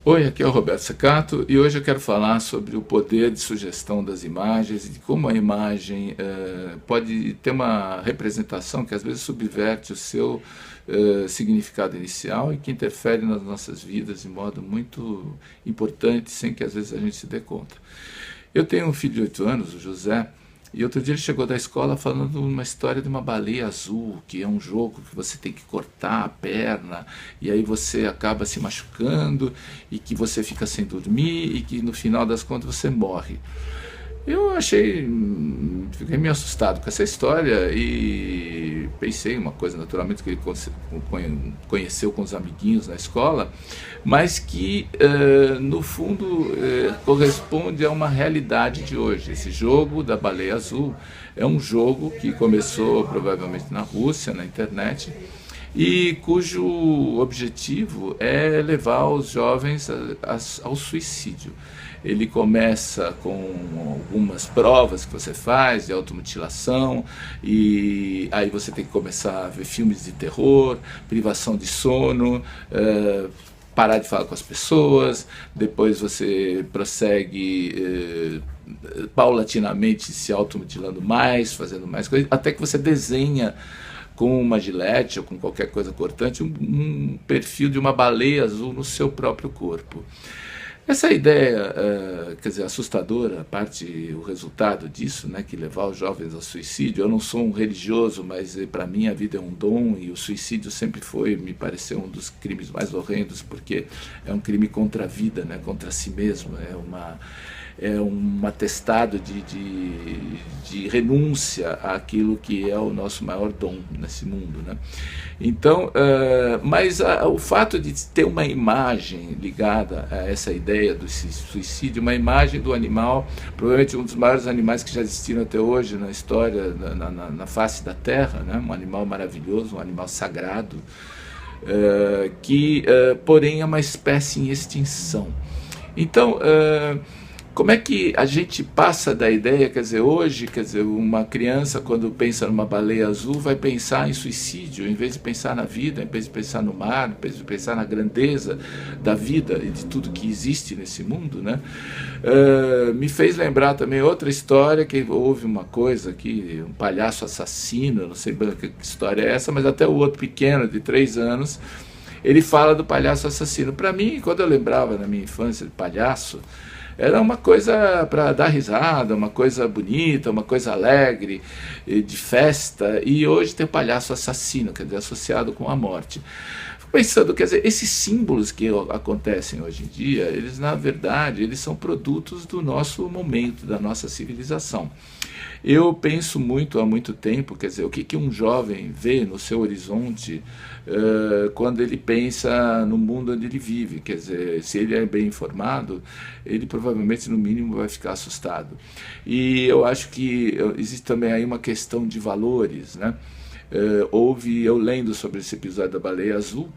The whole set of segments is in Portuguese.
Oi, aqui é o Roberto Secato e hoje eu quero falar sobre o poder de sugestão das imagens e de como a imagem pode ter uma representação que às vezes subverte o seu significado inicial e que interfere nas nossas vidas de modo muito importante sem que às vezes a gente se dê conta. Eu tenho um filho de 8 anos, o José, e outro dia ele chegou da escola falando uma história de uma baleia azul, que é um jogo que você tem que cortar a perna, e aí você acaba se machucando, e que você fica sem dormir, e que no final das contas você morre. Eu achei, fiquei meio assustado com essa história e pensei uma coisa naturalmente que ele conheceu com os amiguinhos na escola, mas que no fundo corresponde a uma realidade de hoje. Esse jogo da baleia azul é um jogo que começou provavelmente na Rússia, na internet, e cujo objetivo é levar os jovens ao suicídio. Ele começa com algumas provas que você faz de automutilação, e aí você tem que começar a ver filmes de terror, privação de sono, parar de falar com as pessoas, depois você prossegue paulatinamente se automutilando mais, fazendo mais coisas, até que você desenha com uma gilete ou com qualquer coisa cortante um perfil de uma baleia azul no seu próprio corpo. Essa ideia, quer dizer, assustadora, a parte, o resultado disso, né, que levar os jovens ao suicídio. Eu não sou um religioso, mas para mim a vida é um dom e o suicídio sempre foi, me pareceu, um dos crimes mais horrendos, porque é um crime contra a vida, né, contra si mesmo, é um atestado de renúncia àquilo que é o nosso maior dom nesse mundo, né? Então, mas o fato de ter uma imagem ligada a essa ideia do suicídio, uma imagem do animal, provavelmente um dos maiores animais que já existiram até hoje na história, na face da Terra, né? Um animal maravilhoso, um animal sagrado, que, porém, é uma espécie em extinção. Então, como é que a gente passa da ideia, quer dizer, hoje, quer dizer, uma criança quando pensa numa baleia azul vai pensar em suicídio, em vez de pensar na vida, em vez de pensar no mar, em vez de pensar na grandeza da vida e de tudo que existe nesse mundo, né? Me fez lembrar também outra história, que houve uma coisa aqui, um palhaço assassino, não sei bem que história é essa, mas até o outro pequeno, de 3 anos, ele fala do palhaço assassino. Para mim, quando eu lembrava na minha infância de palhaço, era uma coisa para dar risada, uma coisa bonita, uma coisa alegre, de festa, e hoje tem o palhaço assassino, quer dizer, associado com a morte. Fico pensando, quer dizer, esses símbolos que acontecem hoje em dia, eles na verdade, eles são produtos do nosso momento, da nossa civilização. Eu penso muito há muito tempo, quer dizer, o que um jovem vê no seu horizonte quando ele pensa no mundo onde ele vive, quer dizer, se ele é bem informado, ele provavelmente no mínimo vai ficar assustado. E eu acho que existe também aí uma questão de valores, né? Eu lendo sobre esse episódio da baleia azul,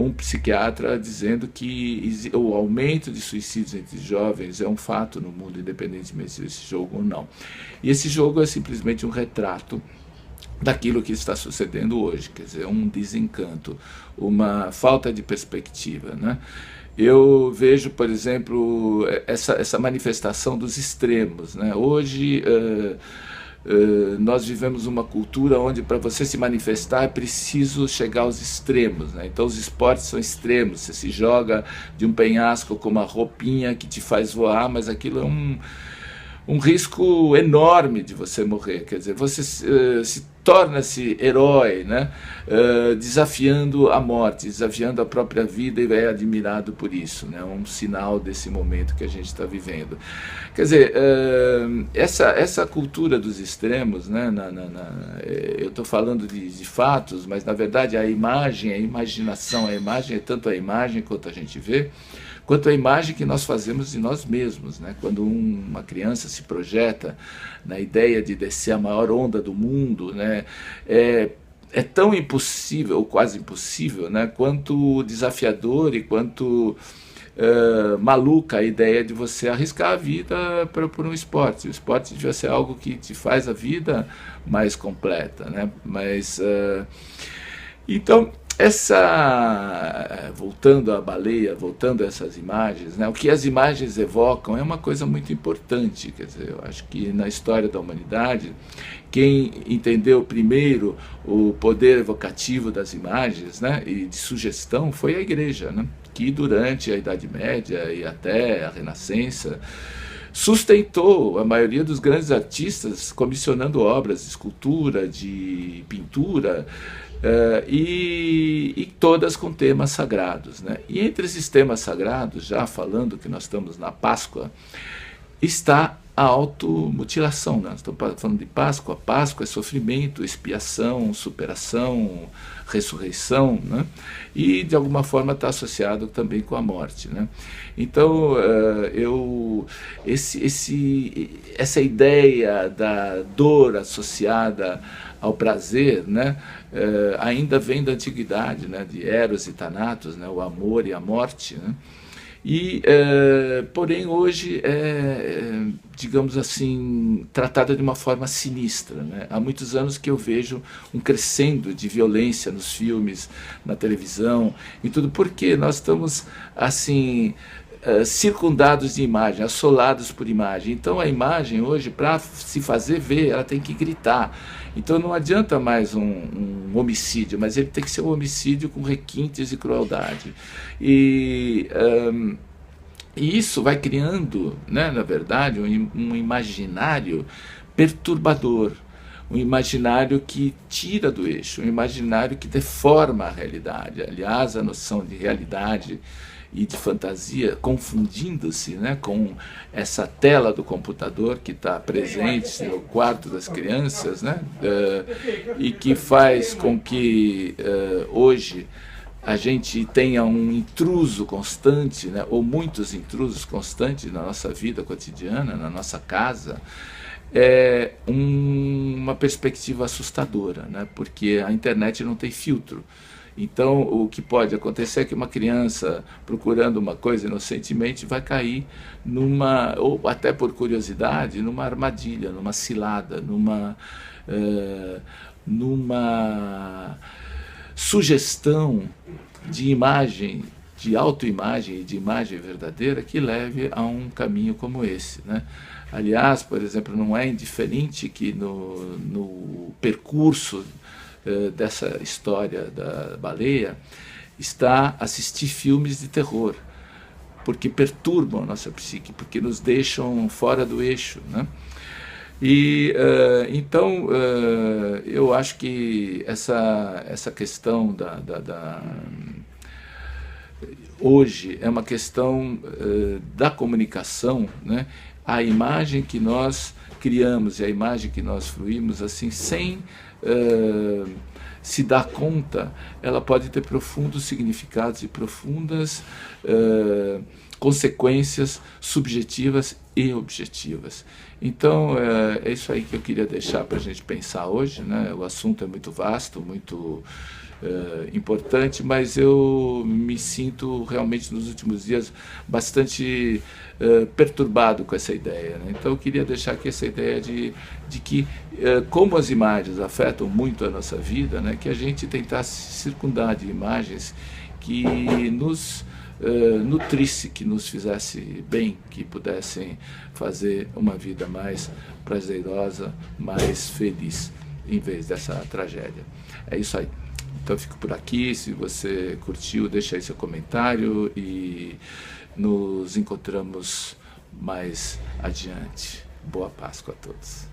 um psiquiatra dizendo que o aumento de suicídios entre jovens é um fato no mundo, independentemente desse jogo ou não. E esse jogo é simplesmente um retrato daquilo que está sucedendo hoje, quer dizer, um desencanto, uma falta de perspectiva, né? Eu vejo, por exemplo, essa manifestação dos extremos, né? Hoje nós vivemos uma cultura onde para você se manifestar é preciso chegar aos extremos, né? Então os esportes são extremos, você se joga de um penhasco com uma roupinha que te faz voar, mas aquilo é um risco enorme de você morrer, quer dizer, você se torna-se herói, né? Desafiando a morte, desafiando a própria vida, e é admirado por isso, né? Um sinal desse momento que a gente está vivendo. Quer dizer, essa cultura dos extremos, né? Eu estou falando de fatos, mas na verdade a imagem, a imaginação, a imagem é tanto a imagem quanto a gente vê, quanto a imagem que nós fazemos de nós mesmos, né? Quando uma criança se projeta na ideia de descer a maior onda do mundo, né? É tão impossível, ou quase impossível, né? Quanto desafiador e quanto maluca a ideia de você arriscar a vida por um esporte. O esporte devia ser algo que te faz a vida mais completa, né? Mas, então, voltando à baleia, voltando a essas imagens, né, o que as imagens evocam é uma coisa muito importante. Quer dizer, eu acho que na história da humanidade, quem entendeu primeiro o poder evocativo das imagens, né, e de sugestão foi a Igreja, né, que durante a Idade Média e até a Renascença sustentou a maioria dos grandes artistas comissionando obras de escultura, de pintura, e todas com temas sagrados, né? E entre esses temas sagrados, já falando que nós estamos na Páscoa, está a automutilação, né? Estamos falando de Páscoa. Páscoa é sofrimento, expiação, superação, ressurreição, né? E de alguma forma está associado também com a morte, né? Então, essa ideia da dor associada ao prazer, né, ainda vem da antiguidade, né, de Eros e Thanatos, né, o amor e a morte, né? E, porém, hoje digamos assim, tratada de uma forma sinistra, né? Há muitos anos que eu vejo um crescendo de violência nos filmes, na televisão e tudo, porque nós estamos assim circundados de imagem, assolados por imagem. Então a imagem hoje, para se fazer ver, ela tem que gritar. Então não adianta mais um homicídio, mas ele tem que ser um homicídio com requintes de crueldade. E isso vai criando, né, na verdade, um imaginário perturbador, um imaginário que tira do eixo, um imaginário que deforma a realidade. Aliás, a noção de realidade e de fantasia confundindo-se, né, com essa tela do computador que está presente no quarto das crianças, né, e que faz com que hoje a gente tenha um intruso constante, né, ou muitos intrusos constantes na nossa vida cotidiana, na nossa casa. É uma perspectiva assustadora, né, porque a internet não tem filtro. Então, o que pode acontecer é que uma criança procurando uma coisa inocentemente vai cair numa, ou até por curiosidade, numa armadilha, numa cilada, numa sugestão de imagem, de autoimagem e de imagem verdadeira que leve a um caminho como esse, né? Aliás, por exemplo, não é indiferente que no percurso dessa história da baleia está assistir filmes de terror, porque perturbam a nossa psique, porque nos deixam fora do eixo, né? E então eu acho que essa questão hoje é uma questão da comunicação, né? A imagem que nós criamos e a imagem que nós fruímos assim sem se dar conta, ela pode ter profundos significados e profundas consequências subjetivas e objetivas. Então é isso aí que eu queria deixar para a gente pensar hoje, né? O assunto é muito vasto, muito importante, mas eu me sinto realmente nos últimos dias bastante perturbado com essa ideia, né? Então eu queria deixar aqui essa ideia de que como as imagens afetam muito a nossa vida, né, que a gente tentasse se circundar de imagens que nos nutrisse, que nos fizesse bem, que pudessem fazer uma vida mais prazerosa, mais feliz, em vez dessa tragédia. É isso aí. Então eu fico por aqui. Se você curtiu, deixa aí seu comentário e nos encontramos mais adiante. Boa Páscoa a todos.